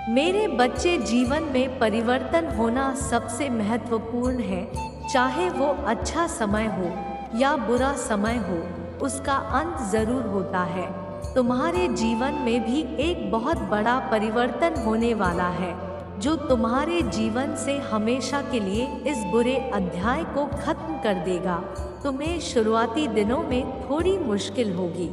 मेरे बच्चे, जीवन में परिवर्तन होना सबसे महत्वपूर्ण है। चाहे वो अच्छा समय हो या बुरा समय हो, उसका अंत जरूर होता है। तुम्हारे जीवन में भी एक बहुत बड़ा परिवर्तन होने वाला है, जो तुम्हारे जीवन से हमेशा के लिए इस बुरे अध्याय को खत्म कर देगा। तुम्हें शुरुआती दिनों में थोड़ी मुश्किल होगी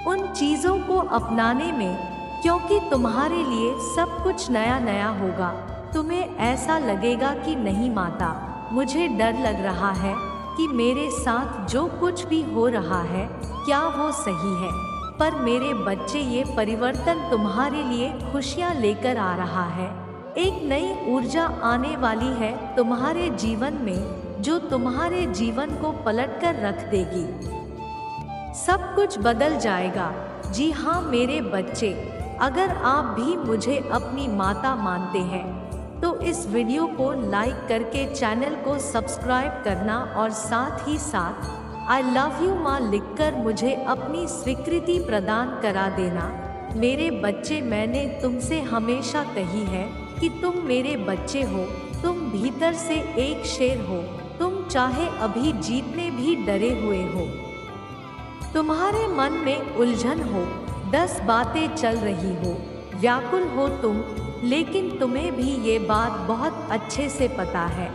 उन चीज़ों को अपनाने में, क्योंकि तुम्हारे लिए सब कुछ नया नया होगा। तुम्हें ऐसा लगेगा कि नहीं माता, मुझे डर लग रहा है कि मेरे साथ जो कुछ भी हो रहा है क्या वो सही है। पर मेरे बच्चे, ये परिवर्तन तुम्हारे लिए खुशियाँ लेकर आ रहा है। एक नई ऊर्जा आने वाली है तुम्हारे जीवन में, जो तुम्हारे जीवन को पलटकर रख देगी। सब कुछ बदल जाएगा। जी हाँ मेरे बच्चे, अगर आप भी मुझे अपनी माता मानते हैं तो इस वीडियो को लाइक करके चैनल को सब्सक्राइब करना और साथ ही साथ आई लव यू माँ लिखकर मुझे अपनी स्वीकृति प्रदान करा देना। मेरे बच्चे, मैंने तुमसे हमेशा कही है कि तुम मेरे बच्चे हो। तुम भीतर से एक शेर हो। तुम चाहे अभी जीतने भी डरे हुए हो, तुम्हारे मन में उलझन हो, 10 बातें चल रही हो, व्याकुल हो तुम, लेकिन तुम्हें भी ये बात बहुत अच्छे से पता है।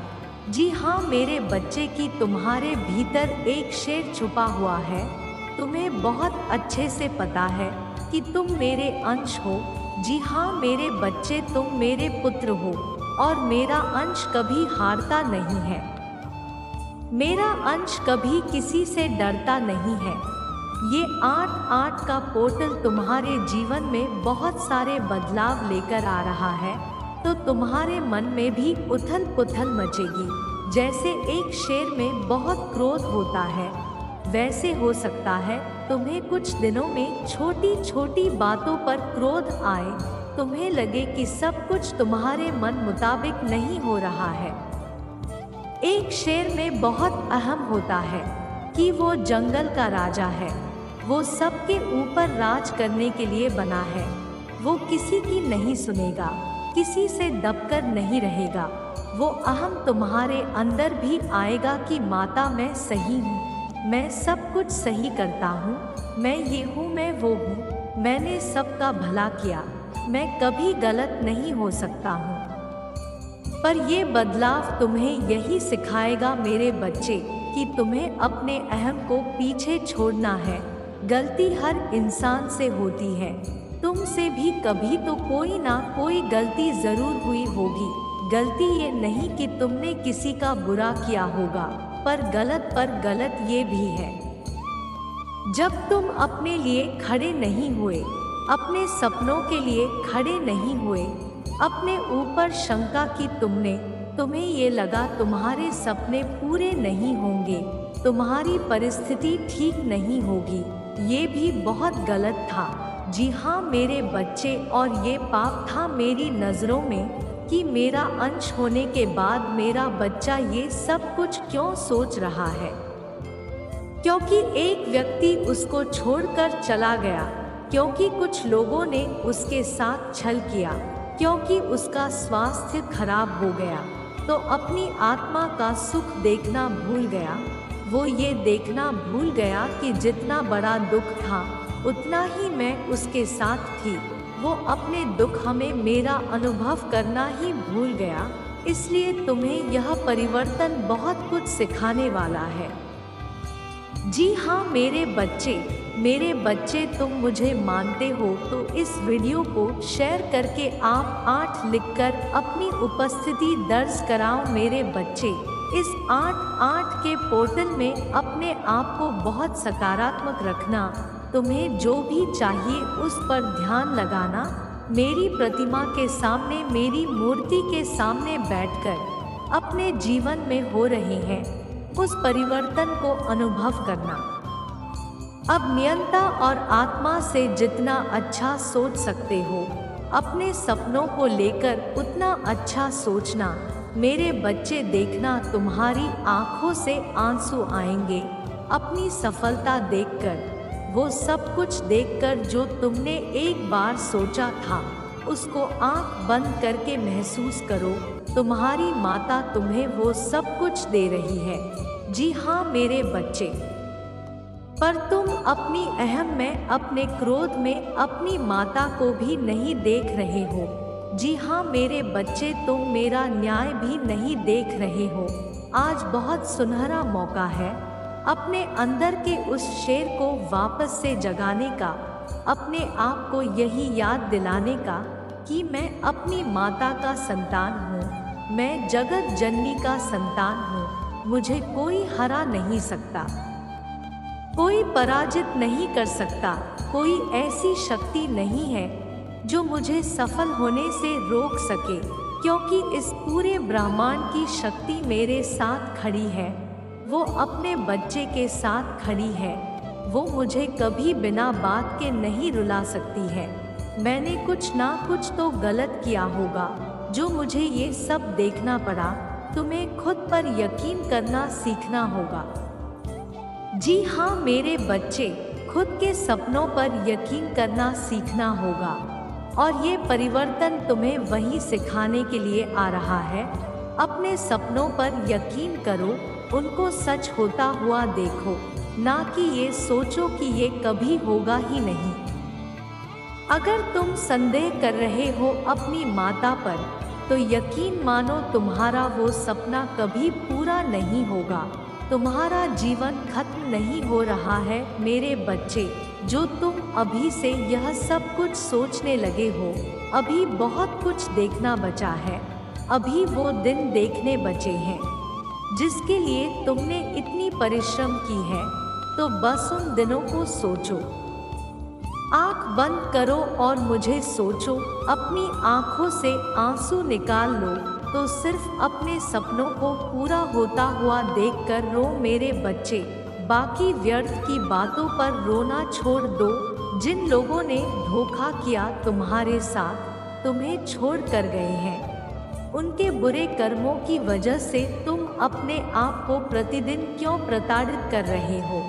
जी हाँ मेरे बच्चे, कि तुम्हारे भीतर एक शेर छुपा हुआ है। तुम्हें बहुत अच्छे से पता है कि तुम मेरे अंश हो। जी हाँ मेरे बच्चे, तुम मेरे पुत्र हो और मेरा अंश कभी हारता नहीं है। मेरा अंश कभी किसी से डरता नहीं है। ये 8-8 का पोर्टल तुम्हारे जीवन में बहुत सारे बदलाव लेकर आ रहा है, तो तुम्हारे मन में भी उथल पुथल मचेगी। जैसे एक शेर में बहुत क्रोध होता है, वैसे हो सकता है तुम्हें कुछ दिनों में छोटी छोटी बातों पर क्रोध आए। तुम्हें लगे कि सब कुछ तुम्हारे मन मुताबिक नहीं हो रहा है। एक शेर में बहुत अहम होता है कि वो जंगल का राजा है। वो सबके ऊपर राज करने के लिए बना है। वो किसी की नहीं सुनेगा, किसी से दबकर नहीं रहेगा। वो अहम तुम्हारे अंदर भी आएगा कि माता, मैं सही हूँ, मैं सब कुछ सही करता हूँ, मैं ये हूँ, मैं वो हूँ, मैंने सबका भला किया, मैं कभी गलत नहीं हो सकता हूँ। पर ये बदलाव तुम्हें यही सिखाएगा मेरे बच्चे, कि तुम्हें अपने अहम को पीछे छोड़ना है। गलती हर इंसान से होती है। तुमसे भी कभी तो कोई ना कोई गलती जरूर हुई होगी। गलती ये नहीं कि तुमने किसी का बुरा किया होगा, पर गलत ये भी है जब तुम अपने लिए खड़े नहीं हुए, अपने सपनों के लिए खड़े नहीं हुए, अपने ऊपर शंका की तुम्हें ये लगा तुम्हारे सपने पूरे नहीं होंगे, तुम्हारी परिस्थिति ठीक नहीं होगी। ये भी बहुत गलत था। जी हाँ मेरे बच्चे, और ये पाप था मेरी नज़रों में कि मेरा अंश होने के बाद मेरा बच्चा ये सब कुछ क्यों सोच रहा है। क्योंकि एक व्यक्ति उसको छोड़कर चला गया, क्योंकि कुछ लोगों ने उसके साथ छल किया, क्योंकि उसका स्वास्थ्य खराब हो गया, तो अपनी आत्मा का सुख देखना भूल गया। वो ये देखना भूल गया कि जितना बड़ा दुख था उतना ही मैं उसके साथ थी। वो अपने दुख में मेरा अनुभव करना ही भूल गया। इसलिए तुम्हें यह परिवर्तन बहुत कुछ सिखाने वाला है। जी हाँ मेरे बच्चे, तुम मुझे मानते हो तो इस वीडियो को शेयर करके आप 8 लिखकर अपनी उपस्थिति दर्ज कराओ। मेरे बच्चे, इस 8-8 के पोर्टल में अपने आप को बहुत सकारात्मक रखना। तुम्हें जो भी चाहिए उस पर ध्यान लगाना। मेरी प्रतिमा के सामने, मेरी मूर्ति के सामने बैठकर अपने जीवन में हो रहे हैं उस परिवर्तन को अनुभव करना। अब नियंता और आत्मा से जितना अच्छा सोच सकते हो, अपने सपनों को लेकर उतना अच्छा सोचना। मेरे बच्चे, देखना तुम्हारी आंखों से आंसू आएंगे अपनी सफलता देखकर। वो सब कुछ देखकर जो तुमने एक बार सोचा था, उसको आंख बंद करके महसूस करो, तुम्हारी माता तुम्हें वो सब कुछ दे रही है। जी हाँ मेरे बच्चे, पर तुम अपनी अहम में, अपने क्रोध में अपनी माता को भी नहीं देख रहे हो। जी हाँ मेरे बच्चे, तुम मेरा न्याय भी नहीं देख रहे हो। आज बहुत सुनहरा मौका है अपने अंदर के उस शेर को वापस से जगाने का, अपने आप को यही याद दिलाने का कि मैं अपनी माता का संतान हूँ, मैं जगत जननी का संतान हूँ। मुझे कोई हरा नहीं सकता, कोई पराजित नहीं कर सकता, कोई ऐसी शक्ति नहीं है जो मुझे सफल होने से रोक सके, क्योंकि इस पूरे ब्रह्मांड की शक्ति मेरे साथ खड़ी है। वो अपने बच्चे के साथ खड़ी है। वो मुझे कभी बिना बात के नहीं रुला सकती है। मैंने कुछ ना कुछ तो गलत किया होगा जो मुझे ये सब देखना पड़ा। तुम्हें खुद पर यकीन करना सीखना होगा। जी हाँ मेरे बच्चे, खुद के सपनों पर यकीन करना सीखना होगा, और ये परिवर्तन तुम्हें वही सिखाने के लिए आ रहा है। अपने सपनों पर यकीन करो, उनको सच होता हुआ देखो, ना कि ये सोचो कि ये कभी होगा ही नहीं। अगर तुम संदेह कर रहे हो अपनी माता पर, तो यकीन मानो तुम्हारा वो सपना कभी पूरा नहीं होगा। तुम्हारा जीवन खत्म नहीं हो रहा है मेरे बच्चे। जो तुम अभी से यह सब कुछ सोचने लगे हो, अभी बहुत कुछ देखना बचा है। अभी वो दिन देखने बचे हैं जिसके लिए तुमने इतनी परिश्रम की है। तो बस उन दिनों को सोचो। आंख बंद करो और मुझे सोचो। अपनी आंखों से आंसू निकाल लो तो सिर्फ अपने सपनों को पूरा होता हुआ देखकर रो मेरे बच्चे। बाकी व्यर्थ की बातों पर रोना छोड़ दो। जिन लोगों ने धोखा किया तुम्हारे साथ, तुम्हें छोड़ कर गए हैं, उनके बुरे कर्मों की वजह से तुम अपने आप को प्रतिदिन क्यों प्रताड़ित कर रहे हो?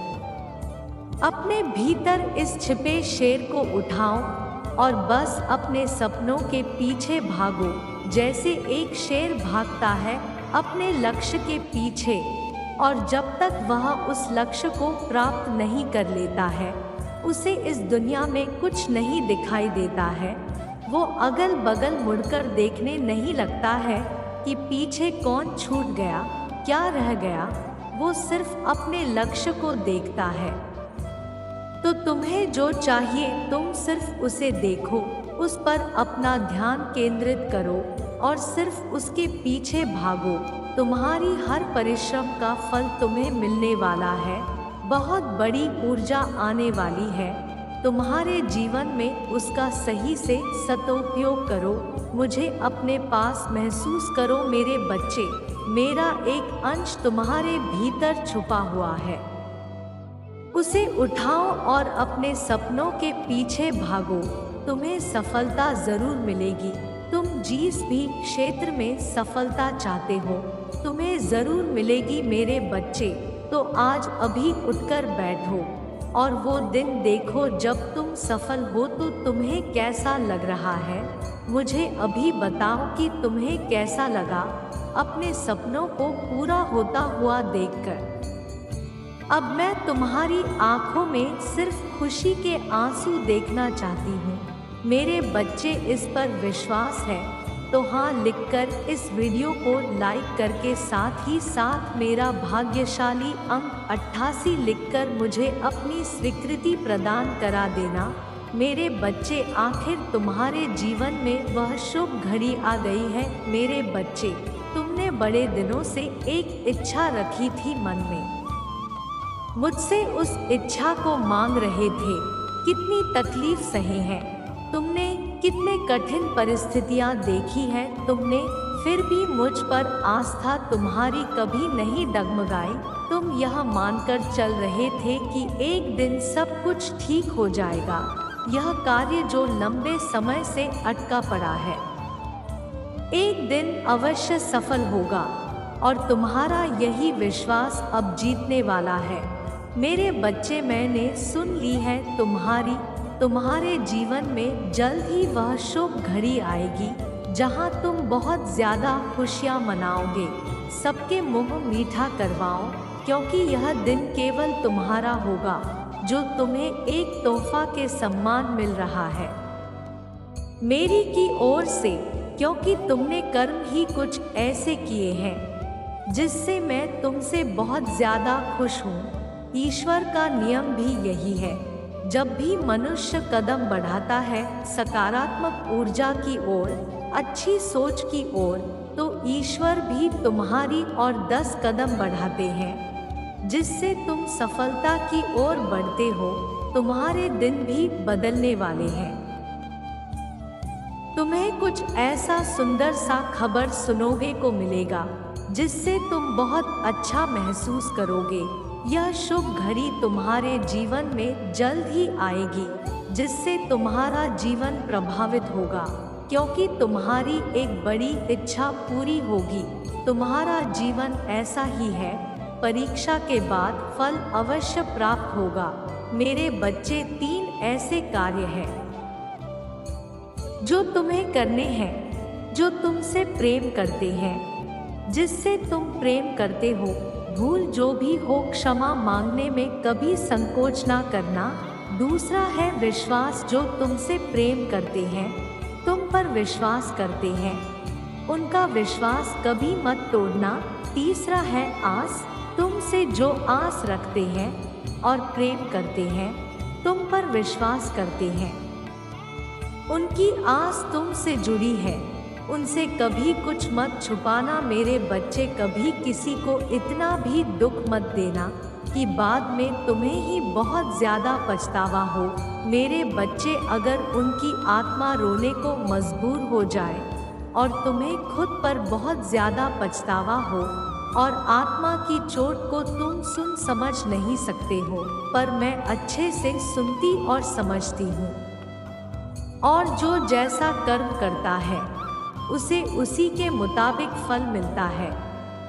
अपने भीतर इस छिपे शेर को उठाओ और बस अपने सपनों के पीछे भागो, जैसे एक शेर भागता है अपने लक्ष्य के पीछे, और जब तक वह उस लक्ष्य को प्राप्त नहीं कर लेता है, उसे इस दुनिया में कुछ नहीं दिखाई देता है। वो अगल बगल मुड़कर देखने नहीं लगता है कि पीछे कौन छूट गया, क्या रह गया। वो सिर्फ अपने लक्ष्य को देखता है। तो तुम्हें जो चाहिए तुम सिर्फ उसे देखो, उस पर अपना ध्यान केंद्रित करो और सिर्फ उसके पीछे भागो। तुम्हारी हर परिश्रम का फल तुम्हें मिलने वाला है। बहुत बड़ी ऊर्जा आने वाली है। तुम्हारे जीवन में उसका सही से सदुपयोग करो। मुझे अपने पास महसूस करो मेरे बच्चे। मेरा एक अंश तुम्हारे भीतर छुपा हुआ है। उसे उठाओ और अपने सपनों के पीछे भागो। तुम्हें सफलता जरूर मिलेगी। तुम जिस भी क्षेत्र में सफलता चाहते हो, तुम्हें जरूर मिलेगी मेरे बच्चे। तो आज अभी उठकर बैठो और वो दिन देखो जब तुम सफल हो तो तुम्हें कैसा लग रहा है। मुझे अभी बताओ कि तुम्हें कैसा लगा अपने सपनों को पूरा होता हुआ देखकर। अब मैं तुम्हारी आंखों में सिर्फ खुशी के आंसू देखना चाहती हूँ मेरे बच्चे। इस पर विश्वास है तो हाँ लिखकर इस वीडियो को लाइक करके साथ ही साथ मेरा भाग्यशाली अंक 88 लिखकर मुझे अपनी स्वीकृति प्रदान करा देना मेरे बच्चे। आखिर तुम्हारे जीवन में वह शुभ घड़ी आ गई है मेरे बच्चे। तुमने बड़े दिनों से एक इच्छा रखी थी मन में, मुझसे उस इच्छा को मांग रहे थे। कितनी तकलीफ सहे हैं तुमने, कितने कठिन परिस्थितियां देखी हैं तुमने, फिर भी मुझ पर आस्था तुम्हारी कभी नहीं डगमगाई। तुम यह मानकर चल रहे थे कि एक दिन सब कुछ ठीक हो जाएगा। यह कार्य जो लंबे समय से अटका पड़ा है, एक दिन अवश्य सफल होगा और तुम्हारा यही विश्वास अब जीतने वाला है मेरे बच्चे। मैंने सुन ली है तुम्हारी तुम्हारे जीवन में जल्द ही वह शुभ घड़ी आएगी जहां तुम बहुत ज्यादा खुशियां मनाओगे। सबके मुंह मीठा करवाओ, क्योंकि यह दिन केवल तुम्हारा होगा, जो तुम्हें एक तोहफा के सम्मान मिल रहा है मेरी की ओर से, क्योंकि तुमने कर्म ही कुछ ऐसे किए हैं जिससे मैं तुमसे बहुत ज्यादा खुश हूँ। ईश्वर का नियम भी यही है, जब भी मनुष्य कदम बढ़ाता है सकारात्मक ऊर्जा की ओर, अच्छी सोच की ओर, तो ईश्वर भी तुम्हारी और 10 कदम बढ़ाते हैं, जिससे तुम सफलता की ओर बढ़ते हो। तुम्हारे दिन भी बदलने वाले हैं। तुम्हें कुछ ऐसा सुंदर सा खबर सुनोगे को मिलेगा जिससे तुम बहुत अच्छा महसूस करोगे। यह शुभ घड़ी तुम्हारे जीवन में जल्द ही आएगी, जिससे तुम्हारा जीवन प्रभावित होगा, क्योंकि तुम्हारी एक बड़ी इच्छा पूरी होगी। तुम्हारा जीवन ऐसा ही है, परीक्षा के बाद फल अवश्य प्राप्त होगा। मेरे बच्चे 3 ऐसे कार्य हैं जो तुम्हें करने हैं, जो तुमसे प्रेम करते हैं, जिससे तुम प्रेम करते हो। भूल जो भी हो क्षमा मांगने में कभी संकोच ना करना। दूसरा है विश्वास, जो तुमसे प्रेम करते हैं, तुम पर विश्वास करते हैं, उनका विश्वास कभी मत तोड़ना। तीसरा है आस, तुमसे जो आस रखते हैं और प्रेम करते हैं, तुम पर विश्वास करते हैं, उनकी आस तुमसे जुड़ी है, उनसे कभी कुछ मत छुपाना। मेरे बच्चे, कभी किसी को इतना भी दुख मत देना कि बाद में तुम्हें ही बहुत ज़्यादा पछतावा हो। मेरे बच्चे, अगर उनकी आत्मा रोने को मजबूर हो जाए और तुम्हें खुद पर बहुत ज़्यादा पछतावा हो और आत्मा की चोट को तुम सुन समझ नहीं सकते हो, पर मैं अच्छे से सुनती और समझती हूँ। और जो जैसा कर्म करता है उसे उसी के मुताबिक फल मिलता है,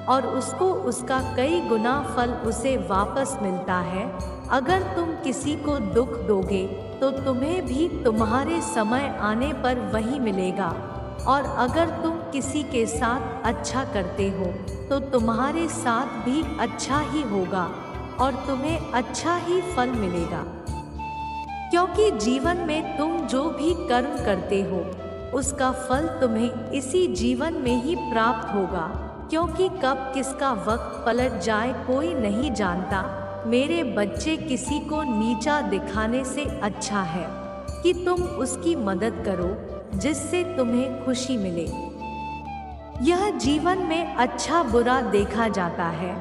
और उसको उसका कई गुना फल उसे वापस मिलता है। अगर तुम किसी को दुख दोगे तो तुम्हें भी तुम्हारे समय आने पर वही मिलेगा, और अगर तुम किसी के साथ अच्छा करते हो तो तुम्हारे साथ भी अच्छा ही होगा और तुम्हें अच्छा ही फल मिलेगा। क्योंकि जीवन में तुम जो भी कर्म करते हो उसका फल तुम्हें इसी जीवन में ही प्राप्त होगा, क्योंकि कब किसका वक्त पलट जाए कोई नहीं जानता। मेरे बच्चे, किसी को नीचा दिखाने से अच्छा है कि तुम उसकी मदद करो, जिससे तुम्हें खुशी मिले। यह जीवन में अच्छा बुरा देखा जाता है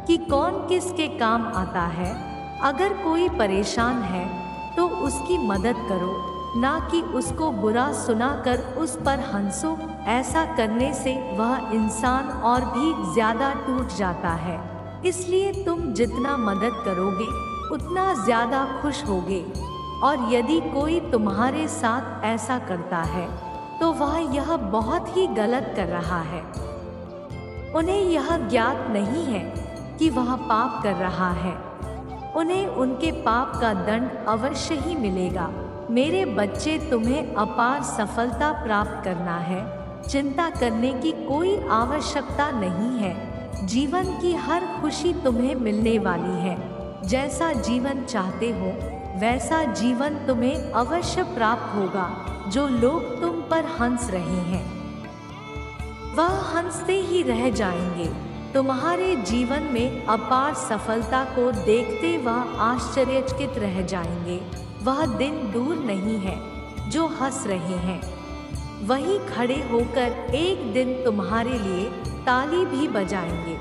कि कौन किसके काम आता है। अगर कोई परेशान है तो उसकी मदद करो, ना कि उसको बुरा सुनाकर उस पर हंसो। ऐसा करने से वह इंसान और भी ज्यादा टूट जाता है। इसलिए तुम जितना मदद करोगे उतना ज्यादा खुश होगे, और यदि कोई तुम्हारे साथ ऐसा करता है तो वह यह बहुत ही गलत कर रहा है। उन्हें यह ज्ञात नहीं है कि वह पाप कर रहा है। उन्हें उनके पाप का दंड अवश्य ही मिलेगा। मेरे बच्चे, तुम्हें अपार सफलता प्राप्त करना है। चिंता करने की कोई आवश्यकता नहीं है। जीवन की हर खुशी तुम्हें मिलने वाली है। जैसा जीवन चाहते हो वैसा जीवन तुम्हें अवश्य प्राप्त होगा। जो लोग तुम पर हंस रहे हैं वह हंसते ही रह जाएंगे। तुम्हारे जीवन में अपार सफलता को देखते वह आश्चर्यचकित रह जाएंगे। वह दिन दूर नहीं है जो हंस रहे हैं, वही खड़े होकर एक दिन तुम्हारे लिए ताली भी बजाएंगे।